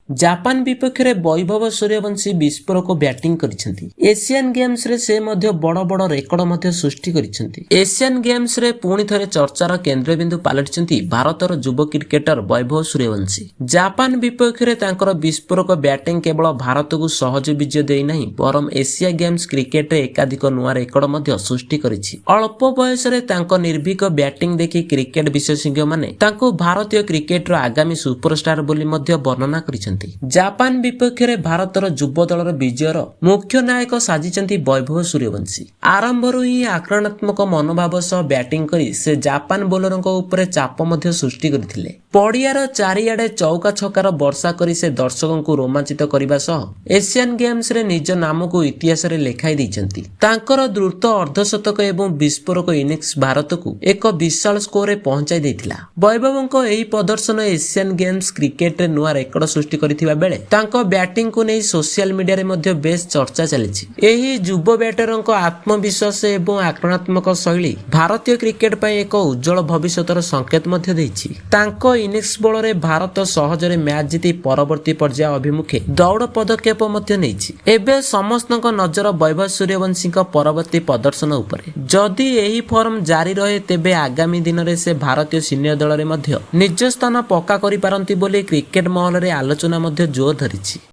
Japan विपक्ष में Vaibhav Suryavanshi विस्फोरक batting करिसेंती। Asian games रे से मध्य बड़ बड़ रेकर्ड मध्य सृष्टि करिसेंती। एशियन गेम्स रे पुणी थरे चर्चार केंद्रबिंदु पालटिसेंती भारतर युव क्रिकेटर वैभव सूर्यवंशी। जापान विपक्ष में तांकर विस्फोरक बैटिंग केवल भारत को सहज विजय देई नहीं बरम एशिया गेम्स क्रिकेट रे एकाधिक नुआ रेकर्ड मध्य सृष्टि करिछि। अल्प बयस रे तांको निर्भीक बैटिंग देखि क्रिकेट विशेषज्ञ माने तांको भारतीय क्रिकेटर आगामी सुपरस्टार बोली मध्य वर्णना करिसेंती। जापान विपक्ष में भारतर युव दलर विजयर मुख्य नायक साजिचंती वैभव सूर्यवंशी। आरंभरू ही आक्रामणात्मक मनोभाव सह बैटिंग करी से जापान बोलरଙ୍କ ऊपर चाप मध्य सृष्टि करथिले। पड़ियार चारिआडे चौका छकार वर्षा करी से दर्शकों को रोमांचित करने सह एशियन गेम्स रे निज नाम को इतिहास रे लेखाई दैछंती। तांकर द्रुत अर्धशतक एवं विस्फोरक इनिंग्स भारत को एक विशाल स्कोर रे पहुंचाई दैथिला। वैभवଙ୍କ ଏହି प्रदर्शन एशियन गेम्स क्रिकेट रे नुआ रेकर्ड सृष्टि करथिबा बेले तांको बैटिंग को नहीं सोशल मीडिया रे मध्य बेस चर्चा चलिछि। एही युव बैटरଙ୍କ आत्मविश्वास एवं आक्रामणात्मक शैली भारतीय क्रिकेट पई एक उज्जवल भविष्यतर संकेत मध्य दैछि। तांको इनिंग्स बल रे भारत सहजरे मैच जीति परवर्ती पर्याय अभिमुखे दौड़ पदक्षेप मध्य नेछि। एबे समस्तक नजर वैभव सूर्यवंशी परवर्ती प्रदर्शन उपरे। जदि एही फॉर्म जारी रहे तेबे आगामी दिन रे से भारतीय सीनियर दल रे मध्य निज स्थान पक्का करि पारंती बोली क्रिकेट महल रे आलोचना मध्य जोर धरिछि।